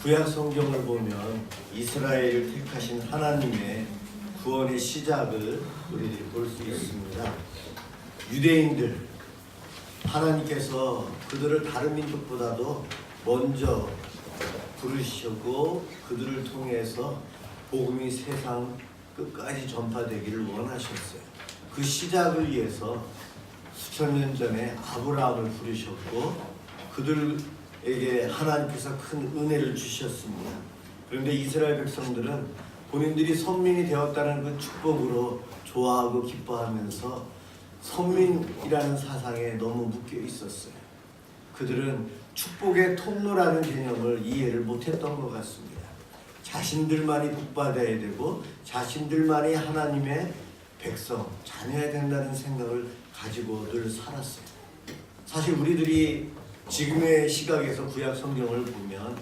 구약 성경을 보면 이스라엘을 택하신 하나님의 구원의 시작을 우리들이 볼 수 있습니다. 유대인들, 하나님께서 그들을 다른 민족보다도 먼저 부르시고 그들을 통해서 복음이 세상 끝까지 전파되기를 원하셨어요. 그 시작을 위해서 수천 년 전에 아브라함을 부르셨고 그들에게 하나님께서 큰 은혜를 주셨습니다. 그런데 이스라엘 백성들은 본인들이 선민이 되었다는 그 축복으로 좋아하고 기뻐하면서 선민이라는 사상에 너무 묶여 있었어요. 그들은 축복의 통로라는 개념을 이해를 못했던 것 같습니다. 자신들만이 복받아야 되고 자신들만이 하나님의 백성, 자녀야 된다는 생각을 가지고 늘 살았어요. 사실 우리들이 지금의 시각에서 구약 성경을 보면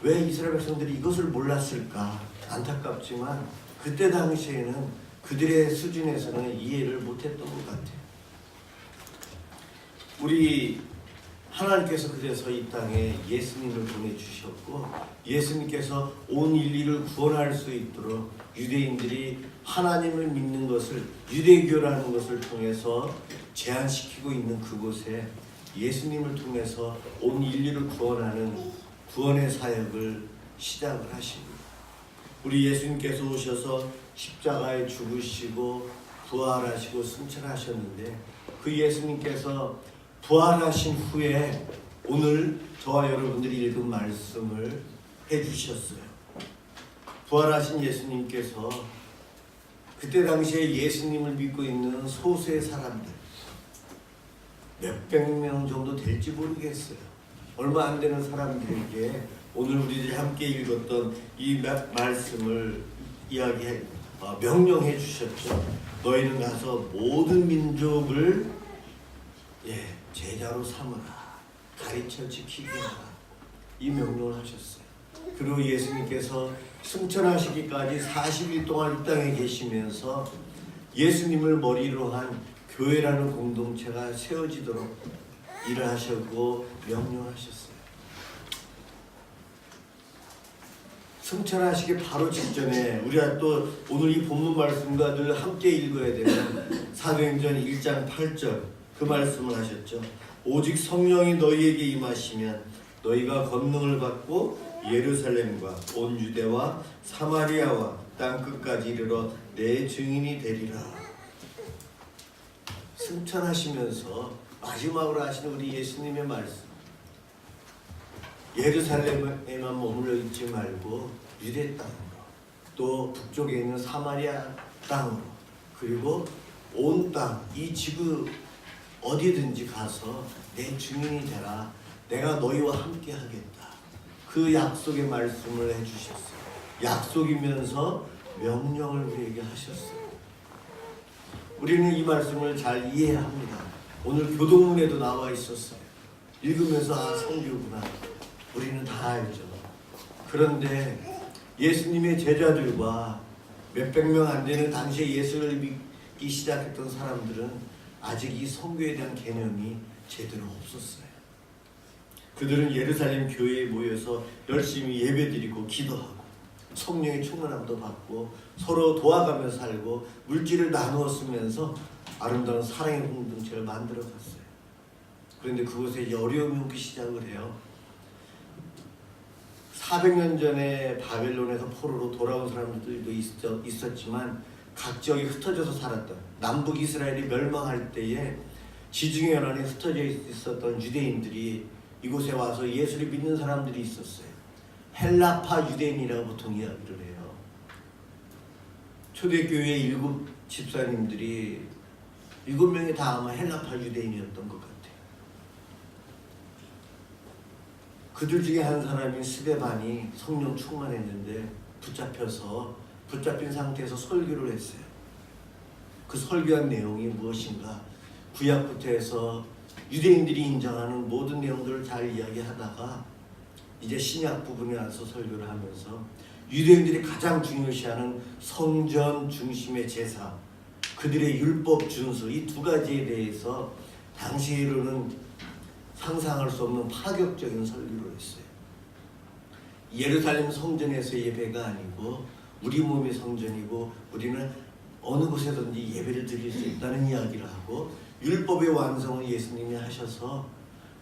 왜 이스라엘 백성들이 이것을 몰랐을까 안타깝지만 그때 당시에는 그들의 수준에서는 이해를 못했던 것 같아요. 우리 하나님께서 그래서 이 땅에 예수님을 보내주셨고 예수님께서 온 인류를 구원할 수 있도록 유대인들이 하나님을 믿는 것을 유대교라는 것을 통해서 제한시키고 있는 그곳에 예수님을 통해서 온 인류를 구원하는 구원의 사역을 시작을 하십니다. 우리 예수님께서 오셔서 십자가에 죽으시고 부활하시고 승천하셨는데 그 예수님께서 부활하신 후에 오늘 저와 여러분들이 읽은 말씀을 해주셨어요. 부활하신 예수님께서 그때 당시에 예수님을 믿고 있는 소수의 사람들 몇백 명 정도 될지 모르겠어요. 얼마 안 되는 사람들에게 오늘 우리들이 함께 읽었던 이 말씀을 명령해 주셨죠. 너희는 가서 모든 민족을 제자로 삼으라, 가르쳐 지키게 하라, 이 명령을 하셨어요. 그리고 예수님께서 승천하시기까지 40일 동안 이 땅에 계시면서 예수님을 머리로 한 교회라는 공동체가 세워지도록 일을 하셨고 명령하셨어요. 승천하시기 바로 직전에 우리가 또 오늘 이 본문 말씀과 늘 함께 읽어야 되는 사도행전 1장 8절 그 말씀을 하셨죠. 오직 성령이 너희에게 임하시면 너희가 권능을 받고 예루살렘과 온 유대와 사마리아와 땅끝까지 이르러 내 증인이 되리라. 승천하시면서 마지막으로 하시는 우리 예수님의 말씀, 예루살렘에만 머물러 있지 말고 유대 땅으로 또 북쪽에 있는 사마리아 땅으로 그리고 온 땅, 이 지구 어디든지 가서 내 증인이 되라. 내가 너희와 함께 하겠다. 그 약속의 말씀을 해주셨어요. 약속이면서 명령을 우리에게 하셨어요. 우리는 이 말씀을 잘 이해해야 합니다. 오늘 교동문에도 나와 있었어요. 읽으면서 성경구나. 우리는 다 알죠. 그런데 예수님의 제자들과 몇백 명 안 되는 당시에 예수를 믿기 시작했던 사람들은 아직 이 선교에 대한 개념이 제대로 없었어요. 그들은 예루살렘 교회에 모여서 열심히 예배드리고 기도하고 성령의 충만함도 받고 서로 도와가며 살고 물질을 나누어 쓰면서 아름다운 사랑의 공동체를 만들어 갔어요. 그런데 그곳에 어려움이 오기 시작을 해요. 400년 전에 바벨론에서 포로로 돌아온 사람들도 있었지만 각 지역에 흩어져서 살았던 남북 이스라엘이 멸망할 때에 지중해 연안에 흩어져 있었던 유대인들이 이곳에 와서 예수를 믿는 사람들이 있었어요. 헬라파 유대인이라고 보통 이야기를 해요. 초대교회 7 집사님들이 7명이 다 아마 헬라파 유대인이었던 것 같아요. 그들 중에 한 사람인 스데반이 성령 충만했는데 붙잡힌 상태에서 설교를 했어요. 그 설교한 내용이 무엇인가? 구약부터 해서 유대인들이 인정하는 모든 내용들을 잘 이야기하다가 이제 신약 부분에 와서 설교를 하면서 유대인들이 가장 중요시하는 성전 중심의 제사, 그들의 율법 준수, 이 두 가지에 대해서 당시로는 상상할 수 없는 파격적인 설교를 했어요. 예루살렘 성전에서 예배가 아니고 우리 몸이 성전이고 우리는 어느 곳에든지 예배를 드릴 수 있다는 이야기를 하고, 율법의 완성을 예수님이 하셔서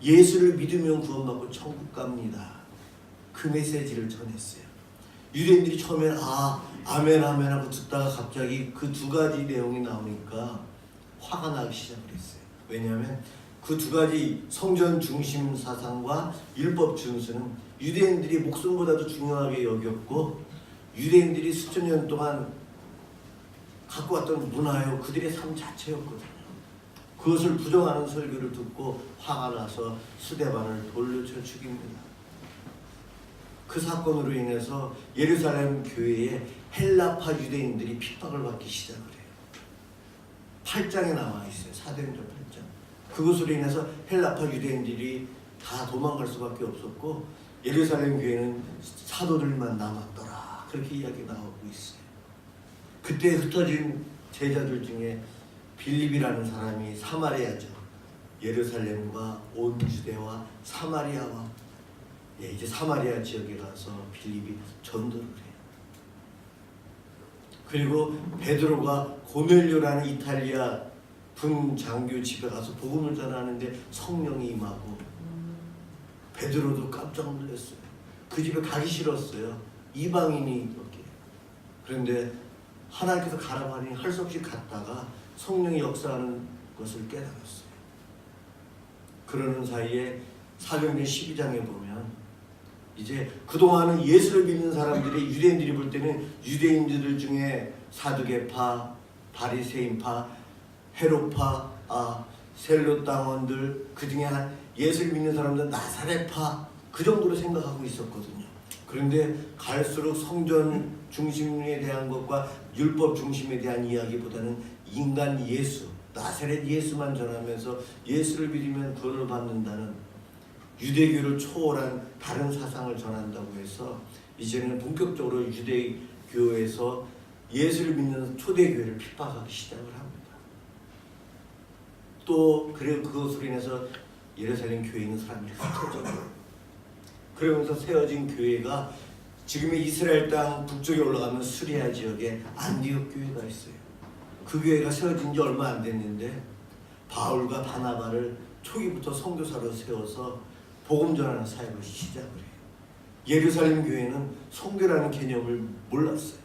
예수를 믿으면 구원받고 천국 갑니다. 그 메시지를 전했어요. 유대인들이 처음에는 아멘 아멘 하고 듣다가 갑자기 그 두 가지 내용이 나오니까 화가 나기 시작을 했어요. 왜냐하면 그 두 가지 성전 중심 사상과 율법 준수는 유대인들이 목숨보다도 중요하게 여겼고, 유대인들이 수천 년 동안 갖고 왔던 문화요, 그들의 삶 자체였거든요. 그것을 부정하는 설교를 듣고 화가 나서 스데반을 돌려 쳐 죽입니다. 그 사건으로 인해서 예루살렘 교회에 헬라파 유대인들이 핍박을 받기 시작을 해요. 8장에 나와 있어요. 사도행전 8장. 그것으로 인해서 헬라파 유대인들이 다 도망갈 수밖에 없었고, 예루살렘 교회는 사도들만 남았더라, 그렇게 이야기 나오고 있어요. 그때 흩어진 제자들 중에 빌립이라는 사람이 사마리아죠. 예루살렘과 온 유대와 사마리아와 이제 사마리아 지역에 가서 빌립이 전도를 해요. 그리고 베드로가 고넬료라는 이탈리아 분장교 집에 가서 복음을 전하는데 성령이 임하고, 베드로도 깜짝 놀랐어요. 그 집에 가기 싫었어요. 이방인이 이렇게. 그런데 하나님께서 가라고 하니 할 수 없이 갔다가 성령이 역사하는 것을 깨달았어요. 그러는 사이에 사도행전 12장에 보면 이제 그동안은 예수를 믿는 사람들이, 유대인들이 볼 때는 유대인들 중에 사두개파, 바리새인파, 헤롯파, 셀롯 당원들, 그 중에 한 예수를 믿는 사람들은 나사렛파, 그 정도로 생각하고 있었거든요. 그런데 갈수록 성전 중심에 대한 것과 율법 중심에 대한 이야기보다는 인간 예수, 나사렛 예수만 전하면서 예수를 믿으면 구원을 받는다는 유대교를 초월한 다른 사상을 전한다고 해서 이제는 본격적으로 유대교에서 예수를 믿는 초대교회를 핍박하기 시작을 합니다. 또 그리고 그것으로 인해서 예루살렘 교회에 있는 사람들이 흩어져요. 그러면서 세워진 교회가 지금의 이스라엘 땅 북쪽에 올라가면 수리아 지역에 안디옥 교회가 있어요. 그 교회가 세워진 지 얼마 안 됐는데 바울과 바나바를 초기부터 선교사로 세워서 복음 전하는 사역을 시작을 해요. 예루살렘 교회는 선교라는 개념을 몰랐어요.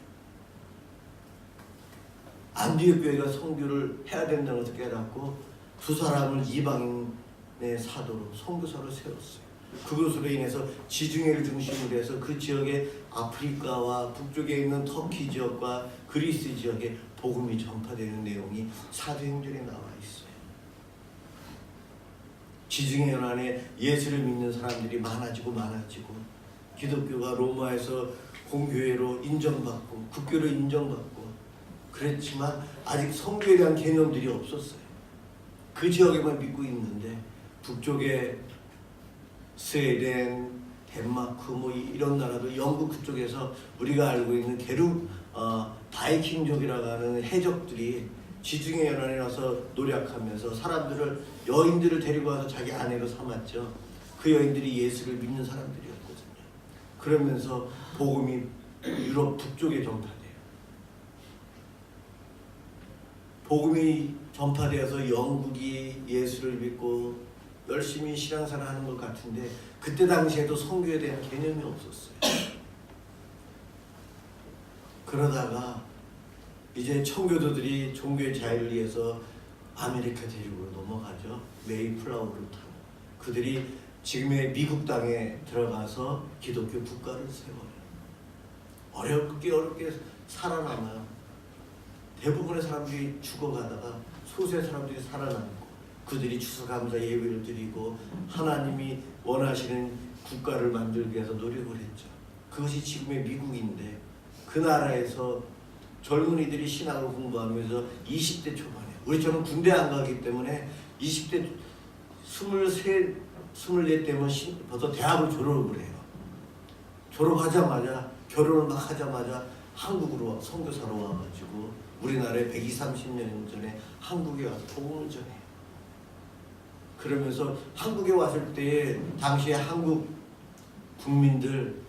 안디옥 교회가 선교를 해야 된다는 것을 깨닫고 두 사람을 이방인의 사도로 선교사로 세웠어요. 그것으로 인해서 지중해를 중심으로 해서 그 지역의 아프리카와 북쪽에 있는 터키 지역과 그리스 지역에 복음이 전파되는 내용이 사도행전에 나와 있어요. 지중해 연안에 예수를 믿는 사람들이 많아지고 기독교가 로마에서 공교회로 인정받고 국교로 인정받고 그랬지만 아직 선교에 대한 개념들이 없었어요. 그 지역에만 믿고 있는데 북쪽에 스웨덴, 덴마크 이런 나라도, 영국 그쪽에서 우리가 알고 있는 바이킹족이라고 하는 해적들이 지중해 연안에 와서 노력하면서 사람들을, 여인들을 데리고 와서 자기 아내로 삼았죠. 그 여인들이 예수를 믿는 사람들이었거든요. 그러면서 복음이 유럽 북쪽에 전파돼요. 복음이 전파되어서 영국이 예수를 믿고 열심히 신앙생활 하는 것 같은데 그때 당시에도 선교에 대한 개념이 없었어요. 그러다가 이제 청교도들이 종교의 자유를 위해서 아메리카 대륙으로 넘어가죠. 메이플라워를 타고 그들이 지금의 미국 땅에 들어가서 기독교 국가를 세워요. 어렵게 살아남아요. 대부분의 사람들이 죽어가다가 소수의 사람들이 살아남고 그들이 추수감사 예배를 드리고 하나님이 원하시는 국가를 만들기 위해서 노력을 했죠. 그것이 지금의 미국인데 그 나라에서 젊은이들이 신학을 공부하면서 20대 초반에, 우리처럼 군대 안 가기 때문에 20대 23, 24 때면 벌써 대학을 졸업을 해요. 졸업하자마자, 결혼을 막 하자마자 한국으로 선교사로 와가지고 우리나라에 120~130년 전에 한국에 와서 복음을 전해요. 그러면서 한국에 왔을 때 당시에 한국 국민들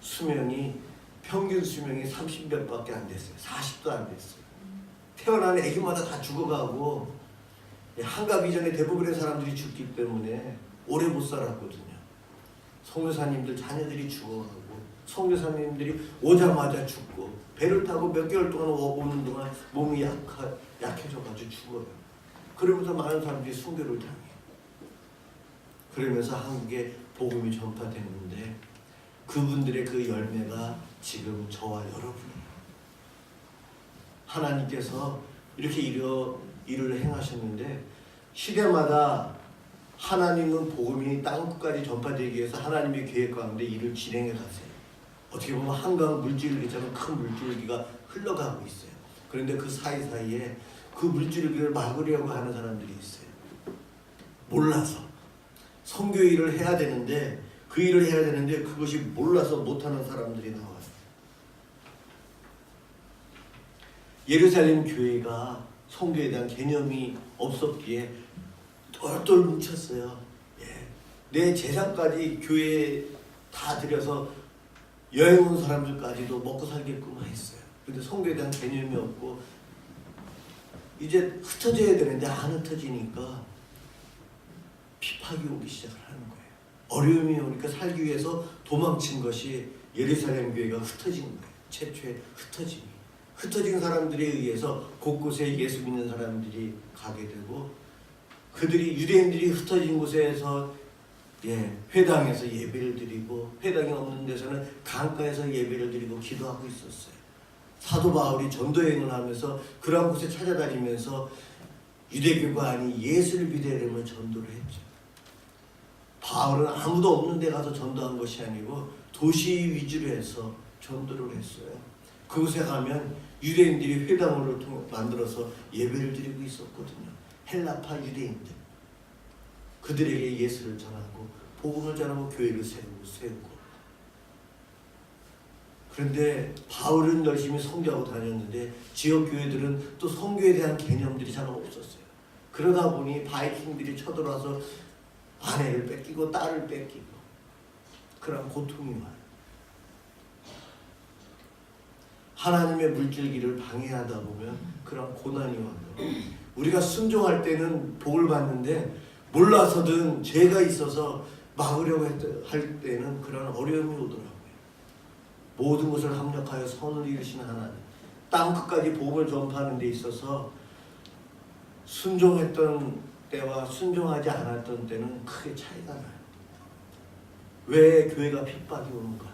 수명이 평균 수명이 30몇밖에 안 됐어요. 40도 안 됐어요. 태어난 아기마다 다 죽어가고 한갑 이전에 대부분의 사람들이 죽기 때문에 오래 못 살았거든요. 선교사님들 자녀들이 죽어가고 선교사님들이 오자마자 죽고 배를 타고 몇 개월 동안 오는 동안 몸이 약해져가지고 죽어요. 그러면서 많은 사람들이 순교를 당해요. 그러면서 한국에 복음이 전파되는데 그분들의 그 열매가 지금 저와 여러분이에요. 하나님께서 이렇게 일을 행하셨는데 시대마다 하나님은 복음이 땅끝까지 전파되기 위해서 하나님의 계획 가운데 일을 진행해 가세요. 어떻게 보면 한강 물줄기처럼 큰 물줄기가 흘러가고 있어요. 그런데 그 사이사이에 그 물줄기를 막으려고 하는 사람들이 있어요. 몰라서 선교 일을 해야 되는데 그 일을 해야 되는데 그것이 몰라서 못하는 사람들이 나와요. 예루살렘 교회가 선교에 대한 개념이 없었기에 똘똘 뭉쳤어요. 내 재산까지 교회에 다 들여서 여행 온 사람들까지도 먹고 살게끔 했어요. 근데 선교에 대한 개념이 없고 이제 흩어져야 되는데 안 흩어지니까 핍박이 오기 시작을 하는 거예요. 어려움이 오니까 살기 위해서 도망친 것이 예루살렘 교회가 흩어진 거예요. 최초의 흩어짐이. 흩어진 사람들에 의해서 곳곳에 예수 믿는 사람들이 가게 되고 그들이 유대인들이 흩어진 곳에서 회당에서 예배를 드리고 회당이 없는 데서는 강가에서 예배를 드리고 기도하고 있었어요. 사도 바울이 전도여행을 하면서 그런 곳에 찾아다니면서 유대교가 아닌 예수를 믿으려면 전도를 했죠. 바울은 아무도 없는 데 가서 전도한 것이 아니고 도시 위주로 해서 전도를 했어요. 그곳에 가면 유대인들이 회당을 만들어서 예배를 드리고 있었거든요. 헬라파 유대인들. 그들에게 예수를 전하고 복음을 전하고 교회를 세우고. 그런데 바울은 열심히 선교하고 다녔는데 지역 교회들은 또 선교에 대한 개념들이 잘 없었어요. 그러다 보니 바이킹들이 쳐들어와서 아내를 뺏기고 딸을 뺏기고 그런 고통이 와요. 하나님의 물줄기를 방해하다 보면 그런 고난이 와요. 우리가 순종할 때는 복을 받는데 몰라서든 죄가 있어서 막으려고 할 때는 그런 어려움이 오더라고요. 모든 것을 합력하여 선을 이루시는 하나님, 땅끝까지 복음을 전파하는 데 있어서 순종했던 때와 순종하지 않았던 때는 크게 차이가 나요. 왜 교회가 핍박이 오는가?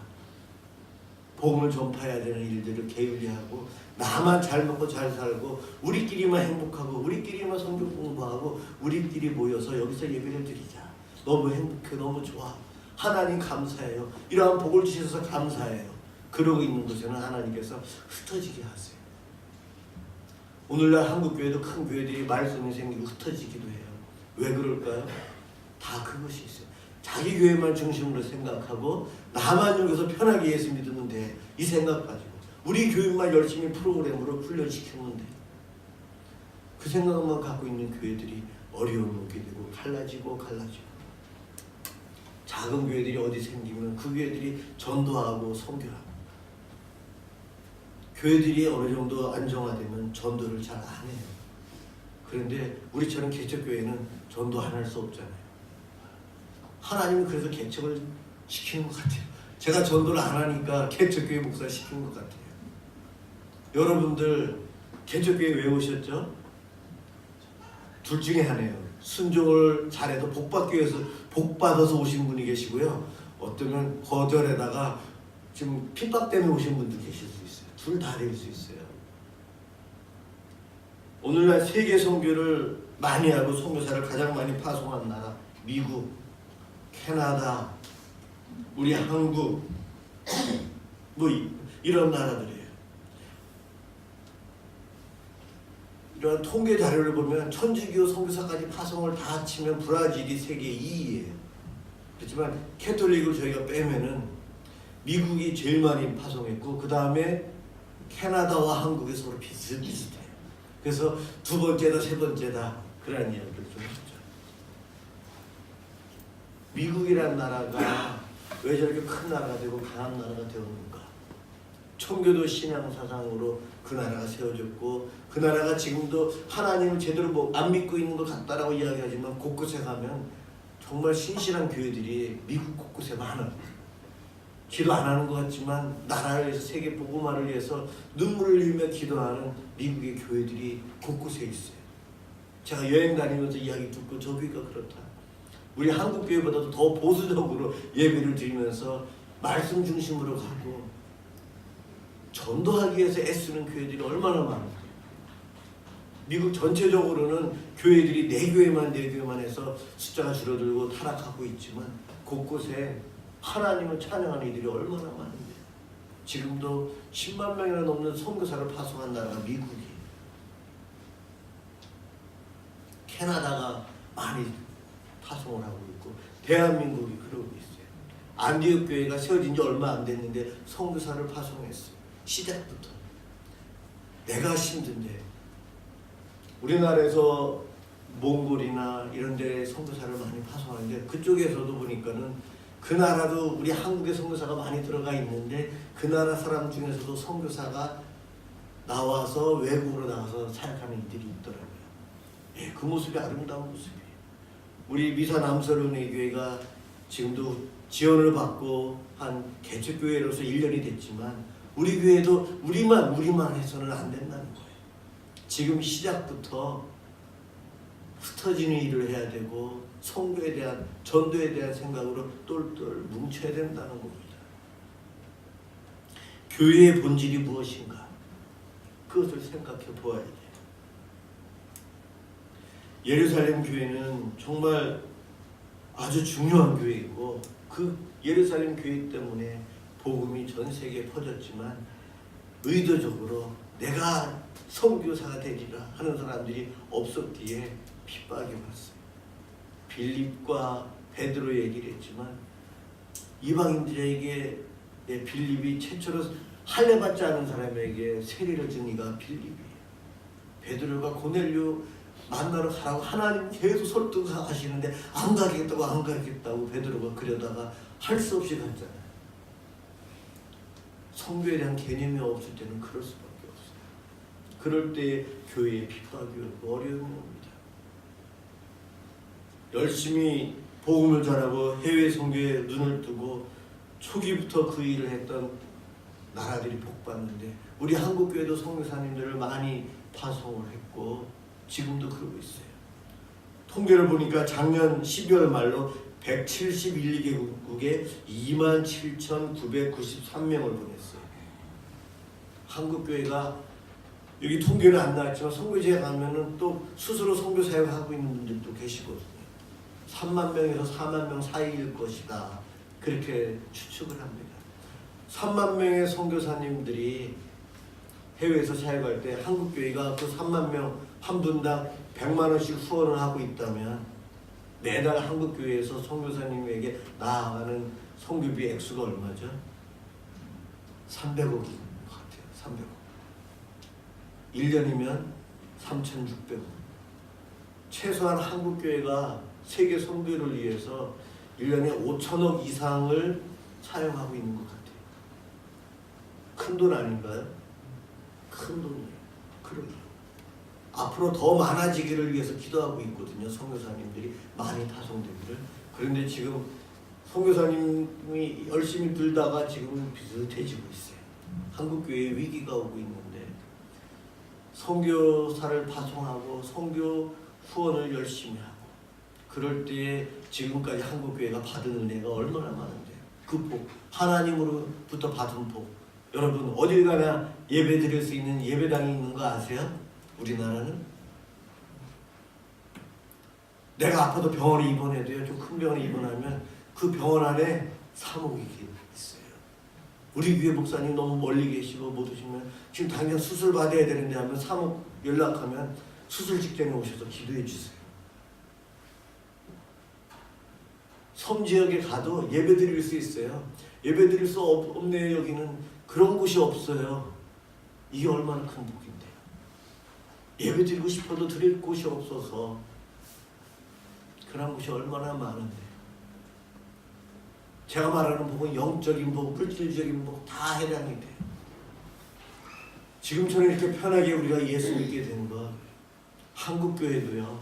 복음을 전파해야 되는 일들을 게을리하고 나만 잘 먹고 잘 살고 우리끼리만 행복하고 우리끼리만 성경 공부하고 우리끼리 모여서 여기서 예배를 드리자. 너무 행복해, 너무 좋아. 하나님 감사해요. 이러한 복을 주셔서 감사해요. 그러고 있는 곳에는 하나님께서 흩어지게 하세요. 오늘날 한국교회도 큰 교회들이 말씀이 생기고 흩어지기도 해요. 왜 그럴까요? 다 그것이 있어요. 자기 교회만 중심으로 생각하고 나만 여기서 편하게 예수 믿으면 돼. 이 생각 가지고 우리 교인만 열심히 프로그램으로 훈련시키면 돼. 그 생각만 갖고 있는 교회들이 어려움을 오게 되고 갈라지고 작은 교회들이 어디 생기면 그 교회들이 전도하고 선교하고 교회들이 어느 정도 안정화되면 전도를 잘 안 해요. 그런데 우리처럼 개척교회는 전도 안 할 수 없잖아요. 하나님은 그래서 개척을 시키는 것 같아요. 제가 전도를 안 하니까 개척교회 목사 시킨 것 같아요. 여러분들 개척교회 왜 오셨죠? 둘 중에 하나예요. 순종을 잘해서 복 받아서 오신 분이 계시고요. 어쩌면 거절에다가 지금 핍박 때문에 오신 분도 계실 수 있어요. 둘 다 될 수 있어요. 오늘날 세계 선교를 많이 하고 선교사를 가장 많이 파송한 나라 미국, 캐나다, 우리 한국 뭐 이런 나라들이에요. 이런 통계 자료를 보면 천주교 선교사까지 파송을 다 합치면 브라질이 세계 2위예요. 그렇지만 캐톨릭을 저희가 빼면은 미국이 제일 많이 파송했고 그 다음에 캐나다와 한국이 서로 비슷비슷해요. 그래서 두 번째다 세 번째다 그런 이야기를 좀 했죠. 미국이란 나라가 왜 저렇게 큰 나라가 되고 강한 나라가 되었는가? 청교도 신앙 사상으로 그 나라가 세워졌고, 그 나라가 지금도 하나님을 제대로 안 믿고 있는 것 같다라고 이야기하지만 곳곳에 가면 정말 신실한 교회들이 미국 곳곳에 많아요. 기도 안 하는 것 같지만 나라를 위해서, 세계 복음화를 위해서 눈물을 흘리며 기도하는 미국의 교회들이 곳곳에 있어요. 제가 여행 다니면서 이야기 듣고 저 교회가 그렇다. 우리 한국 교회보다도 더 보수적으로 예배를 드리면서 말씀 중심으로 가고 전도하기 위해서 애쓰는 교회들이 얼마나 많은가. 미국 전체적으로는 교회들이 네 교회만 해서 숫자가 줄어들고 타락하고 있지만 곳곳에 하나님을 찬양하는 이들이 얼마나 많은데, 지금도 10만 명이나 넘는 선교사를 파송한 나라가 미국이에요. 캐나다가 많이 파송을 하고 있고 대한민국이 그러고 있어요. 안디옥 교회가 세워진 지 얼마 안 됐는데 선교사를 파송했어요. 시작부터. 내가 힘든데 우리나라에서 몽골이나 이런 데 선교사를 많이 파송하는데 그쪽에서도 보니까는 그 나라도 우리 한국에 선교사가 많이 들어가 있는데 그 나라 사람 중에서도 선교사가 나와서 외국으로 나가서 사역하는 이들이 있더라고요. 예, 그 모습이 아름다운 모습이에요. 우리 미사 남서른의 교회가 지금도 지원을 받고 한 개척교회로서 1년이 됐지만 우리 교회도 우리만 해서는 안 된다는 거예요. 지금 시작부터 흩어지는 일을 해야 되고 선교에 대한, 전도에 대한 생각으로 똘똘 뭉쳐야 된다는 겁니다. 교회의 본질이 무엇인가? 그것을 생각해 보아야 돼요. 예루살렘 교회는 정말 아주 중요한 교회이고 그 예루살렘 교회 때문에 복음이 전 세계에 퍼졌지만 의도적으로 내가 선교사가 되리라 하는 사람들이 없었기에 핍박이 왔어요. 빌립과 베드로 얘기를 했지만 이방인들에게 빌립이 최초로 할례받지 않은 사람에게 세례를 준 이가 빌립이에요. 베드로가 고넬료 만나러 가라고 하나님 계속 설득하시는데 안 가겠다고 베드로가 그러다가 할 수 없이 갔잖아요. 선교에 대한 개념이 없을 때는 그럴 수밖에 없어요. 그럴 때 교회의 핍박이 오고 어려움이 옵니다. 열심히 복음을 전하고 해외 선교에 눈을 뜨고 초기부터 그 일을 했던 나라들이 복받는데 우리 한국 교회도 선교사님들을 많이 파송을 했고 지금도 그러고 있어요. 통계를 보니까 작년 12월 말로 171개국에 27,993명을 보냈어요. 한국교회가 여기 통계는 안 나왔지만 선교지에 가면은 또 스스로 선교 사역하고 있는 분들도 계시거든요. 3만 명에서 4만 명 사이일 것이다. 그렇게 추측을 합니다. 3만 명의 선교사님들이 해외에서 사역할 때 한국교회가 그 3만 명 한 분당 100만 원씩 후원을 하고 있다면 매달 한국교회에서 선교사님에게 나아가는 선교비 액수가 얼마죠? 300억인 것 같아요. 300억. 1년이면 3,600억. 최소한 한국교회가 세계 선교를 위해서 1년에 5천억 이상을 사용하고 있는 것 같아요. 큰 돈 아닌가요? 큰 돈이에요. 그러게요. 앞으로 더 많아지기를 위해서 기도하고 있거든요. 선교사님들이 많이 파송되기를. 그런데 지금 선교사님이 열심히 들다가 지금 비슷해지고 있어요. 한국교회에 위기가 오고 있는데 선교사를 파송하고 선교 후원을 열심히 하고 그럴 때에 지금까지 한국교회가 받은 은혜가 얼마나 많은데 그 복, 하나님으로부터 받은 복. 여러분 어딜 가나 예배 드릴 수 있는 예배당이 있는 거 아세요? 우리나라는 내가 아파도 병원에 입원해도요, 좀 큰 병원에 입원하면 그 병원 안에 사목이 있어요. 우리 교회 목사님 너무 멀리 계시고 못 오시면 지금 당장 수술 받아야 되는데 하면 사목 연락하면 수술 직전에 오셔서 기도해 주세요. 섬 지역에 가도 예배 드릴 수 있어요. 예배 드릴 수 없네. 여기는 그런 곳이 없어요. 이게 얼마나 큰 복인데요. 예배 드리고 싶어도 드릴 곳이 없어서 그런 곳이 얼마나 많은데 제가 말하는 복은 영적인 복, 물질적인 복 다 해당이 돼요. 지금처럼 이렇게 편하게 우리가 예수 믿게 된 건 한국교회도요.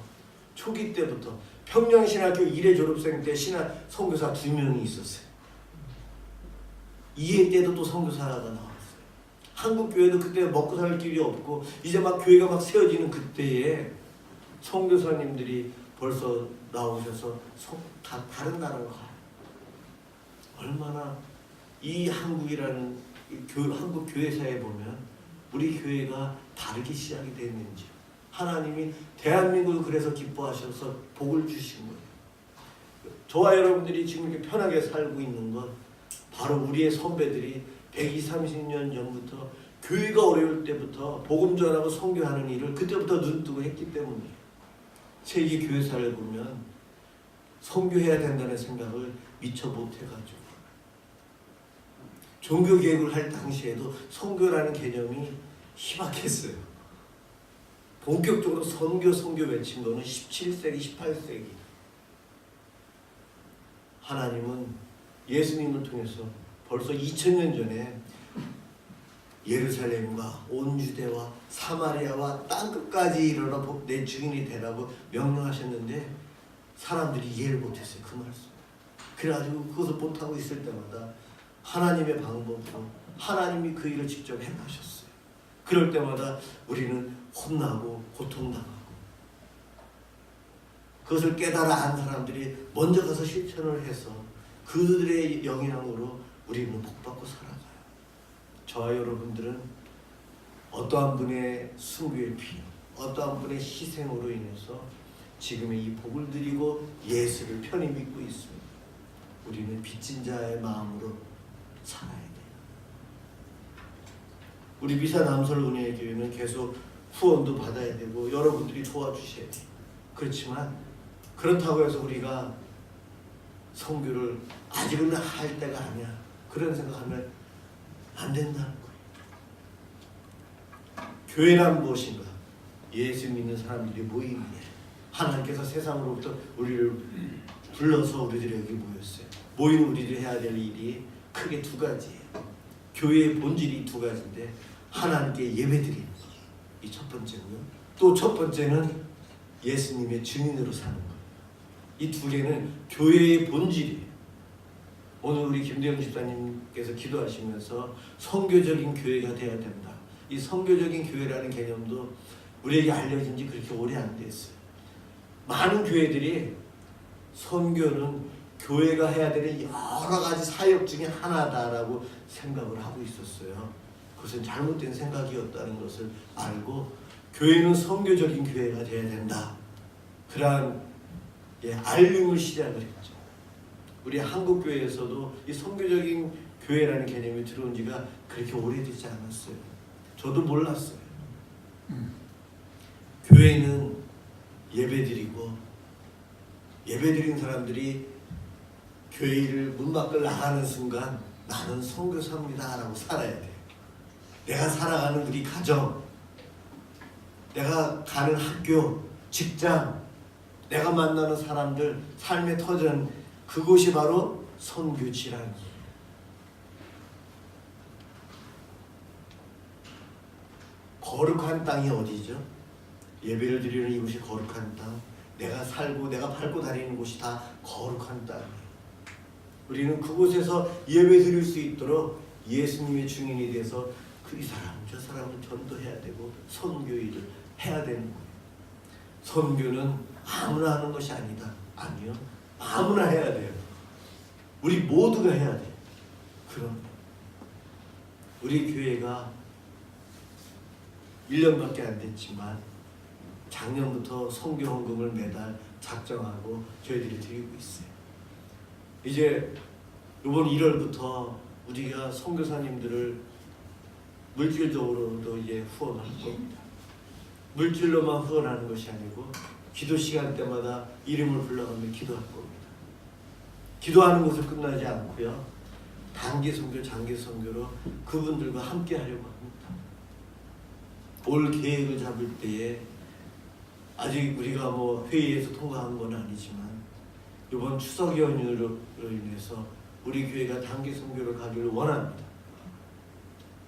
초기 때부터 평양신학교 1회 졸업생 때 선교사 2명이 있었어요. 2회 때도 또 선교사가 나왔어요. 한국교회도 그때 먹고 살 길이 없고 이제 막 교회가 막 세워지는 그때에 선교사님들이 벌써 나오셔서 다 다른 나라로 가요. 얼마나 이 한국이라는 한국 교회사에 보면 우리 교회가 다르게 시작이 됐는지 하나님이 대한민국을 그래서 기뻐하셔서 복을 주신 거예요. 저와 여러분들이 지금 이렇게 편하게 살고 있는 건 바로 우리의 선배들이 120, 30년 전부터 교회가 어려울 때부터 복음 전하고 선교하는 일을 그때부터 눈뜨고 했기 때문이에요. 세계 교회사를 보면 선교해야 된다는 생각을 미처 못해가지고 종교개혁을 할 당시에도 선교라는 개념이 희박했어요. 본격적으로 선교 외친 거는 17세기, 18세기. 하나님은 예수님을 통해서 벌써 2000년 전에 예루살렘과 온 유대와 사마리아와 땅끝까지 이르러 내 증인이 되라고 명령하셨는데 사람들이 이해를 못했어요. 그 말씀. 그래가지고 그것을 못하고 있을 때마다 하나님의 방법으로 하나님이 그 일을 직접 행하셨어요. 그럴 때마다 우리는 혼나고 고통당하고 그것을 깨달아 안 사람들이 먼저 가서 실천을 해서 그들의 영향으로 우리는 복받고 살아가요. 저와 여러분들은 어떠한 분의 순교의 피, 어떠한 분의 희생으로 인해서 지금의 이 복을 드리고 예수를 편히 믿고 있습니다. 우리는 빚진 자의 마음으로 살아야 돼요. 우리 미사 남설 은혜의 교회는 계속 후원도 받아야 되고 여러분들이 도와주셔야 돼요. 그렇지만 그렇다고 해서 우리가 선교를 아직은 할 때가 아니야. 그런 생각하면 안 된다는 거예요. 교회란 무엇인가? 예수 믿는 사람들이 모이는 게 하나님께서 세상으로부터 우리를 불러서 우리들이 여기 모였어요. 모인 우리들이 해야 될 일이 크게 두 가지예요. 교회의 본질이 두 가지인데 하나님께 예배드리는 거. 이 첫 번째고요. 또 첫 번째는 예수님의 증인으로 사는 거예요. 이 두 개는 교회의 본질이에요. 오늘 우리 김대영 집사님께서 기도하시면서 선교적인 교회가 되어야 된다. 이 선교적인 교회라는 개념도 우리에게 알려진 지 그렇게 오래 안 됐어요. 많은 교회들이 선교는 교회가 해야 되는 여러 가지 사역 중에 하나다라고 생각을 하고 있었어요. 그것은 잘못된 생각이었다는 것을 알고 교회는 선교적인 교회가 되어야 된다. 그러한 알림을 시작을 했죠. 우리 한국교회에서도 이 선교적인 교회라는 개념이 들어온 지가 그렇게 오래되지 않았어요. 저도 몰랐어요. 교회는 예배드리고 예배드린 사람들이 교회를 문 밖을 나가는 순간 나는 선교사입니다 라고 살아야 돼요. 내가 살아가는 우리 가정, 내가 가는 학교, 직장, 내가 만나는 사람들, 삶의 터전, 그곳이 바로 선교지라는 거예요. 거룩한 땅이 어디죠? 예배를 드리는 이곳이 거룩한 땅, 내가 살고 내가 밟고 다니는 곳이 다 거룩한 땅이에요. 우리는 그곳에서 예배 드릴 수 있도록 예수님의 증인이 돼서 이 사람, 저 사람은 전도해야 되고 선교 일을 해야 되는 거예요. 선교는 아무나 하는 것이 아니다. 아니요. 아무나 해야 돼요. 우리 모두가 해야 돼요. 그럼 우리 교회가 1년밖에 안 됐지만 작년부터 선교 헌금을 매달 작정하고 저희들이 드리고 있어요. 이제 이번 1월부터 우리가 선교사님들을 물질적으로도 이제 후원할 겁니다. 물질로만 후원하는 것이 아니고 기도 시간 때마다 이름을 불러가며 기도할 겁니다. 기도하는 것을 끝나지 않고요. 단기 선교, 장기 선교로 그분들과 함께 하려고 합니다. 올 계획을 잡을 때에 아직 우리가 회의에서 통과한 건 아니지만 이번 추석 연휴로 인해서 우리 교회가 단기 선교를 가기를 원합니다.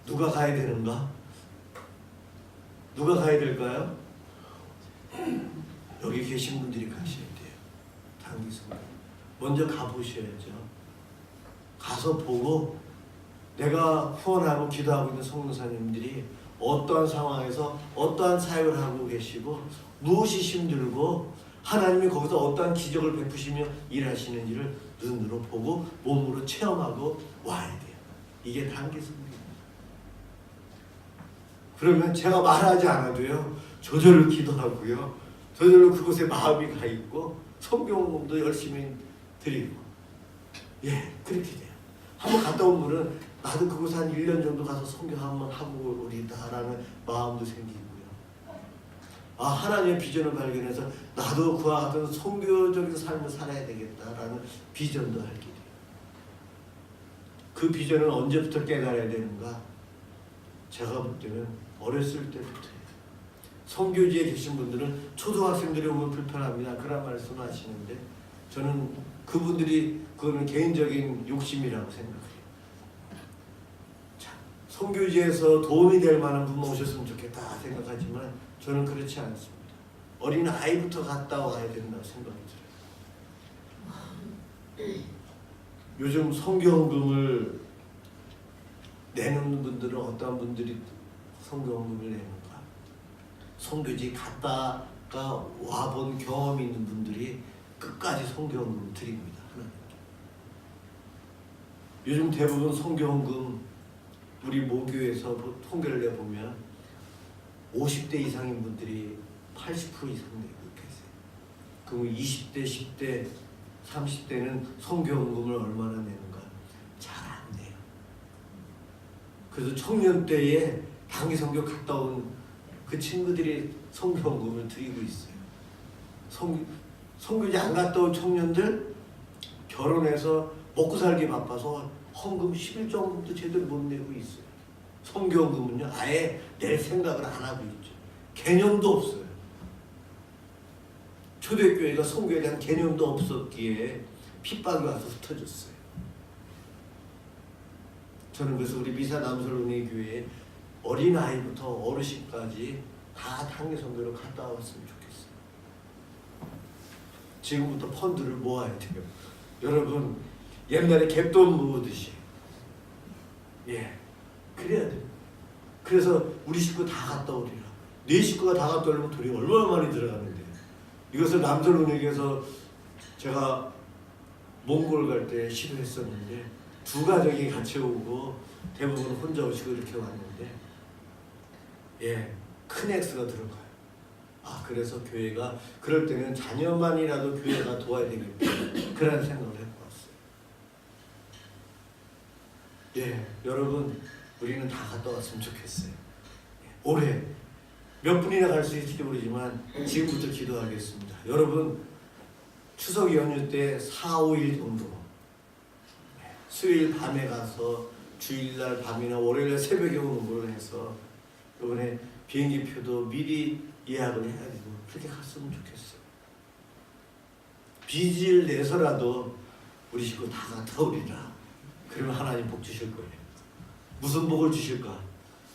누가 가야 되는가? 누가 가야 될까요? 여기 계신 분들이 가셔야 돼요. 단기 선교. 먼저 가보셔야죠. 가서 보고 내가 후원하고 기도하고 있는 성도사님들이 어떠한 상황에서 어떠한 사역을 하고 계시고 무엇이 힘들고 하나님이 거기서 어떠한 기적을 베푸시며 일하시는지를 눈으로 보고 몸으로 체험하고 와야 돼요. 이게 단기 선교입니다. 그러면 제가 말하지 않아도요, 저절로 기도하고요, 저절로 그곳에 마음이 가 있고 선교원금도 열심히 드리고, 예, 그렇게 돼요. 한번 갔다 온 분은 나도 그곳에 한 1년 정도 가서 선교 한번 하고 오리다라는 마음도 생기고요. 아, 하나님의 비전을 발견해서 나도 그와 같은 선교적인 삶을 살아야 되겠다라는 비전도 알게 돼요. 그 비전은 언제부터 깨달아야 되는가? 제가 볼 때는 어렸을 때부터예요. 선교지에 계신 분들은 초등학생들이 오면 불편합니다. 그런 말씀 하시는데 저는 그거는 개인적인 욕심이라고 생각해요. 자, 선교지에서 도움이 될 만한 분 모셨으면 좋겠다 생각하지만 저는 그렇지 않습니다. 어린 아이부터 갔다 와야 된다고 생각이 들어요. 요즘 선교헌금을 내는 분들은 어떤 분들이 선교헌금을 내는가? 선교지 갔다가 와본 경험이 있는 분들이 끝까지 선교헌금을 드립니다. 하나님께. 요즘 대부분 선교헌금 우리 모교에서 통계를 내보면 50대 이상인 분들이 80% 이상 내고 계세요. 그럼 20대, 10대, 30대는 선교헌금을 얼마나 내는가? 잘 안 내요. 그래서 청년 때에 단기 선교 갔다 온 그 친구들이 선교헌금을 드리고 있어요. 선교지 안 갔다 온 청년들 결혼해서 먹고 살기 바빠서 헌금 11조금도 제대로 못 내고 있어요. 선교헌금은요 아예 낼 생각을 안 하고 있죠. 개념도 없어요. 초대교회가 선교에 대한 개념도 없었기에 핍박이 와서 흩어졌어요. 저는 그래서 우리 미사 남설운의 교회에 어린아이부터 어르신까지 다 단기 선교로 갔다 왔으면 좋겠어요. 지금부터 펀드를 모아야 돼요. 여러분 옛날에 갯돈 모으듯이, 예, 그래야 돼요. 그래서 우리 식구 다 갔다 오리라. 네 식구가 다 갔다 오려면 돈이 얼마나 많이 들어가는데, 이것을 남설운에게서 제가 몽골 갈 때 시도했었는데 두 가족이 같이 오고 대부분 혼자 오시고 이렇게 왔는데, 예, 큰 액수가 들어가요. 아, 그래서 교회가 그럴 때는 자녀만이라도 교회가 도와야 되겠다 그런 생각을 해보았어요. 예, 여러분 우리는 다 갔다 왔으면 좋겠어요. 올해 몇 분이나 갈 수 있을지 모르지만 지금부터 기도하겠습니다. 여러분 추석 연휴 때 4, 5일 정도 수요일 밤에 가서 주일날 밤이나 월요일날 새벽에 오는 걸로 해서 이번에 비행기표도 미리 예약을 해야 되고 그렇게 갔으면 좋겠어요. 빚을 내서라도 우리 식구 다 갔다 오리라. 그러면 하나님 복 주실 거예요. 무슨 복을 주실까?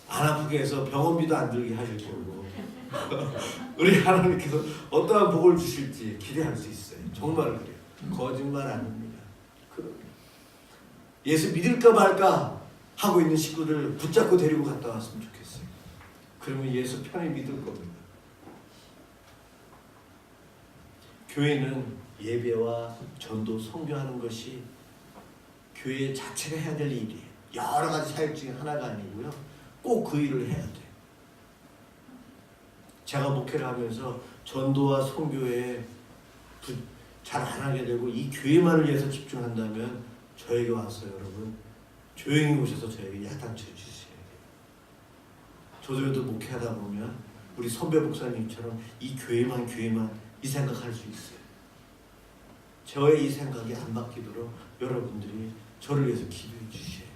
안 아프게 해서 병원비도 안 들게 하실 거고 우리 하나님께서 어떠한 복을 주실지 기대할 수 있어요. 정말 그래요. 거짓말 아닙니다. 예수 믿을까 말까 하고 있는 식구들 붙잡고 데리고 갔다 왔으면 좋겠어요. 그러면 예수 편히 믿을 겁니다. 교회는 예배와 전도, 선교하는 것이 교회 자체가 해야 될 일이에요. 여러 가지 사역 중에 하나가 아니고요. 꼭 그 일을 해야 돼요. 제가 목회를 하면서 전도와 선교에 잘 안 하게 되고 이 교회만을 위해서 집중한다면 저에게 와서 여러분 조용히 오셔서 저에게 야단쳐 주셔야 돼요. 저들도 목회하다 보면 우리 선배 목사님처럼 이 교회만 이 생각할 수 있어요. 저의 이 생각이 안 바뀌도록 여러분들이 저를 위해서 기도해 주셔야 돼요.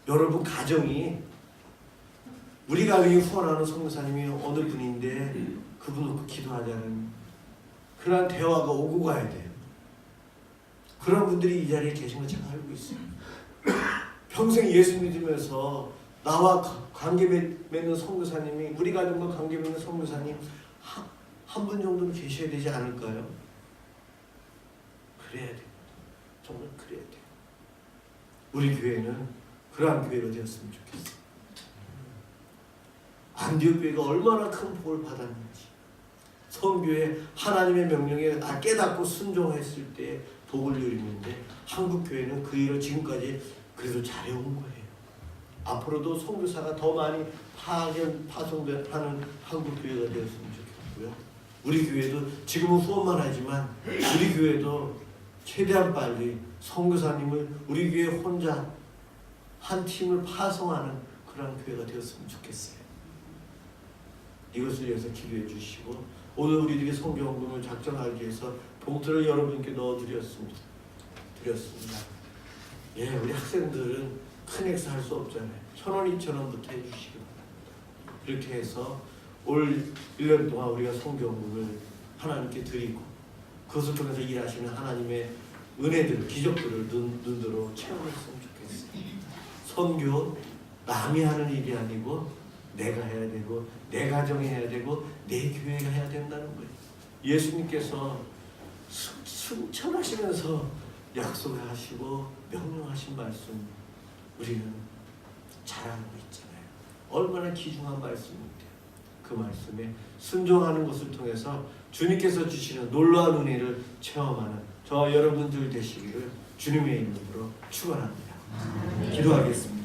여러분 가정이 우리 가정이 후원하는 선교사님이 어느 분인데 그분 놓고 기도하자는 그러한 대화가 오고 가야 돼요. 그런 분들이 이 자리에 계신 거 제가 알고 있어요. 평생 예수 믿으면서 나와 관계 맺는 선교사님이, 우리 가정과 관계 맺는 선교사님 한 분 정도는 계셔야 되지 않을까요? 그래야 돼요. 정말 그래야 돼요. 우리 교회는 그러한 교회가 되었으면 좋겠어요. 안디옥 교회가 얼마나 큰 복을 받았는지, 선교회 하나님의 명령에 깨닫고 순종했을 때 복을 누리는데, 한국 교회는 그 일을 지금까지 그래도 잘해온 거예요. 앞으로도 선교사가 더 많이 파송하는 한국 교회가 되었으면 좋겠고요. 우리 교회도 지금은 후원만 하지만 우리 교회도 최대한 빨리 선교사님을 우리 교회 혼자 한 팀을 파송하는 그런 교회가 되었으면 좋겠어요. 이것을 위해서 기도해 주시고, 오늘 우리들이 선교헌금을 작정하기 위해서 봉투를 여러분께 넣어드렸습니다. 예, 우리 학생들은 큰 액수 할 수 없잖아요. 1,000원, 2,000원부터 해주시기 바랍니다. 그렇게 해서 올 1년 동안 우리가 선교헌금을 하나님께 드리고, 그것을 통해서 일하시는 하나님의 은혜들, 기적들을 눈으로 체험했으면 좋겠어요. 선교, 남이 하는 일이 아니고 내가 해야 되고, 내 가정이 해야 되고, 내 교회가 해야 된다는 거예요. 예수님께서 승천하시면서 약속하시고 명령하신 말씀, 우리는 잘 알고 있잖아요. 얼마나 귀중한 말씀인데, 그 말씀에 순종하는 것을 통해서 주님께서 주시는 놀라운 은혜를 체험하는 저 여러분들 되시기를 주님의 이름으로 축원합니다. 기도하겠습니다.